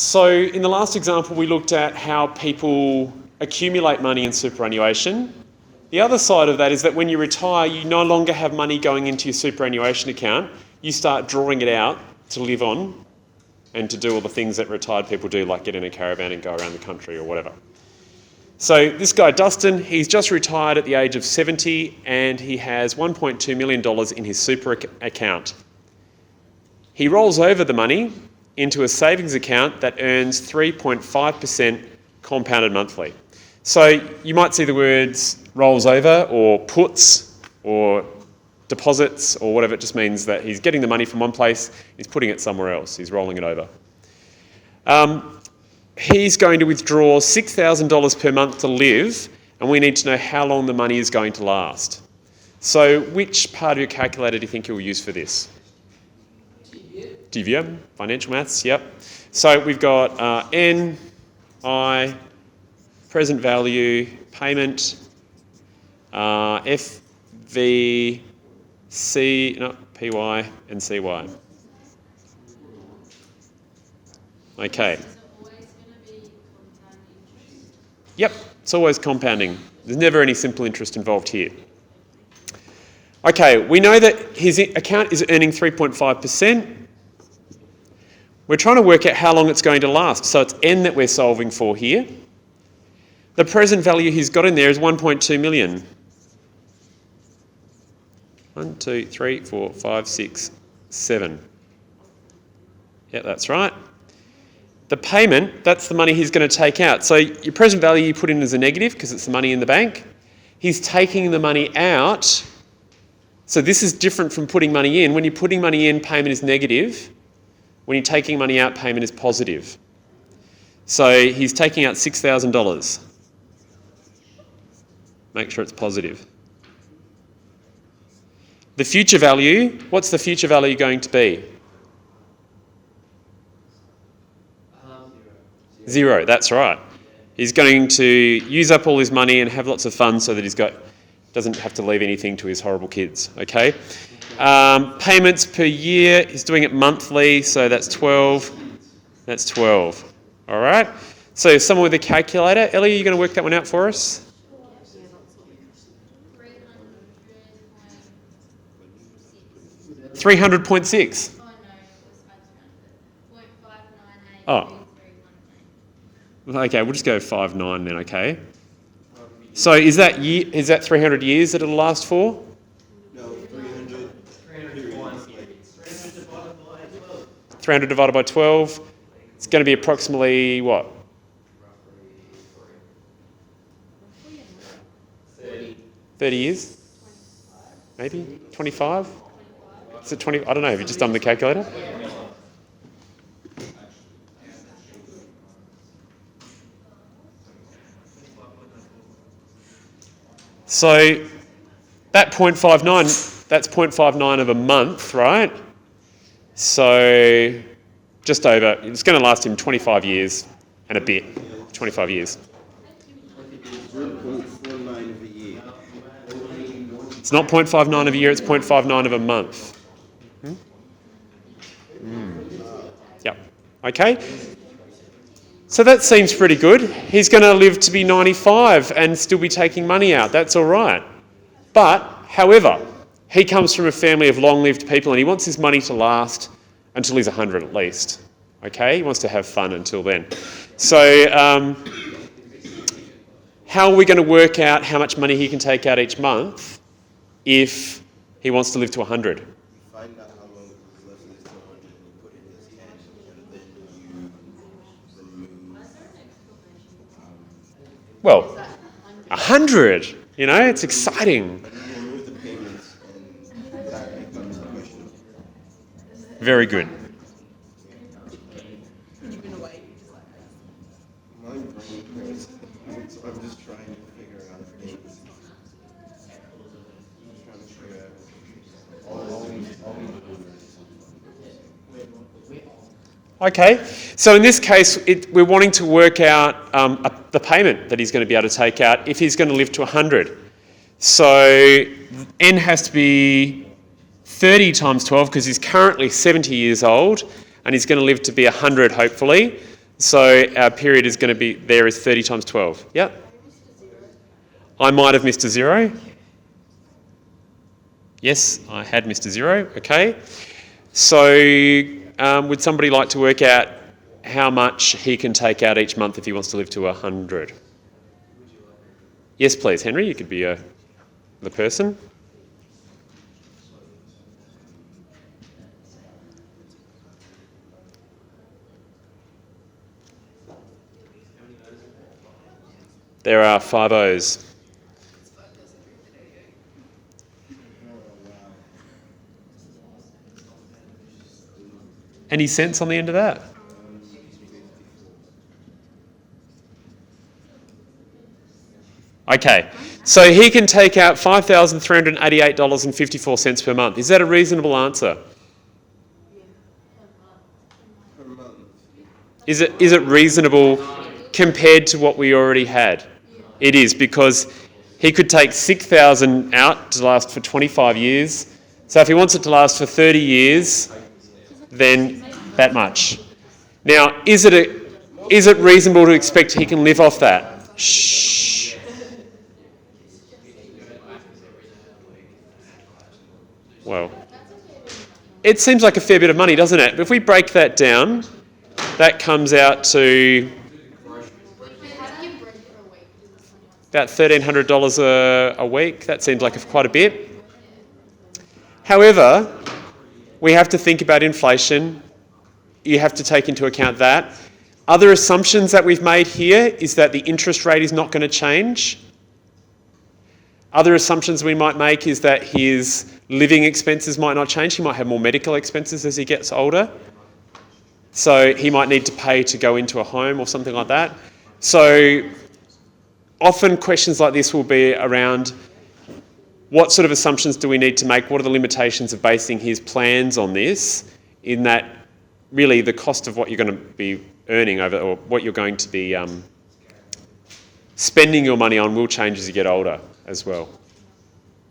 So in the last example, we looked at how people accumulate money in superannuation. The other side of that is that when you retire, you no longer have money going into your superannuation account. You start drawing it out to live on and to do all the things that retired people do, like get in a caravan and go around the country or whatever. So this guy, Dustin, he's just retired at the age of 70 and he has $1.2 million in his super account. He rolls over the money into a savings account that earns 3.5% compounded monthly. So you might see the words rolls over or puts or deposits or whatever. It just means that he's getting the money from one place, he's putting it somewhere else, he's rolling it over. He's going to withdraw $6,000 per month to live, and we need to know how long the money is going to last. So which part of your calculator do you think you'll use for this? DVM, financial maths, yep. So we've got N, I, present value, payment, F, V, C, no, PY, and CY. Okay. Yep, it's always compounding. There's never any simple interest involved here. Okay, we know that his account is earning 3.5%. We're trying to work out how long it's going to last. So it's N that we're solving for here. The present value he's got in there is 1.2 million. 1, 2, 3, 4, 5, 6, 7. Yeah, that's right. The payment, that's the money he's going to take out. So your present value you put in as a negative because it's the money in the bank. He's taking the money out. So this is different from putting money in. When you're putting money in, payment is negative. When you're taking money out, payment is positive. So he's taking out $6,000. Make sure it's positive. The future value, what's the future value going to be? 0, that's right. He's going to use up all his money and have lots of fun so that doesn't have to leave anything to his horrible kids, okay? Payments per year, he's doing it monthly, so that's 12. That's 12, all right? So someone with a calculator, Ellie, are you going to work that one out for us? 300.6. Oh. Okay, we'll just go 5.9 then, okay? So is that 300 years that it'll last for? No, 300. 300 divided by 12. It's going to be approximately what? 30 years? Maybe? 25? Is it 20? I don't know. Have you just done the calculator? So that 0.59, that's 0.59 of a month, right? So just over, it's going to last him 25 years and a bit, 25 years. 0.49 of a year. It's not 0.59 of a year, it's 0.59 of a month. Yep, okay. So that seems pretty good. He's going to live to be 95 and still be taking money out. That's all right. But, however, he comes from a family of long-lived people and he wants his money to last until he's 100 at least. Okay? He wants to have fun until then. So, how are we going to work out how much money he can take out each month if he wants to live to 100? Find out how long is left in his 200 and you put it in his cash and then you remove. Well, 100, you know, it's exciting. You remove the payments and that becomes the question. Very good. My brain hurts. So I'm just trying to figure out things. I'm trying to figure out all these Okay, so in this case, we're wanting to work out the payment that he's going to be able to take out if he's going to live to 100. So N has to be 30 times 12 because he's currently 70 years old and he's going to live to be 100 hopefully. So our period is going to be, there is 30 times 12. Yep. I might have missed a zero. Yes, I had missed a zero. Okay. So would somebody like to work out how much he can take out each month if he wants to live to 100? Yes, please, Henry. You could be the person. There are 5 O's. Any cents on the end of that? Okay, so he can take out $5,388.54 per month. Is that a reasonable answer? Per month. Is it reasonable compared to what we already had? It is, because he could take 6,000 out to last for 25 years. So if he wants it to last for 30 years, then that much. Now, is it reasonable to expect he can live off that? Shh. Well, it seems like a fair bit of money, doesn't it? But if we break that down, that comes out to about $1,300 a week. That seems like quite a bit. However, we have to think about inflation. You have to take into account that. Other assumptions that we've made here is that the interest rate is not going to change. Other assumptions we might make is that his living expenses might not change. He might have more medical expenses as he gets older. So he might need to pay to go into a home or something like that. So often questions like this will be around what sort of assumptions do we need to make? What are the limitations of basing his plans on this? In that really the cost of what you're going to be earning over, or what you're going to be spending your money on will change as you get older as well.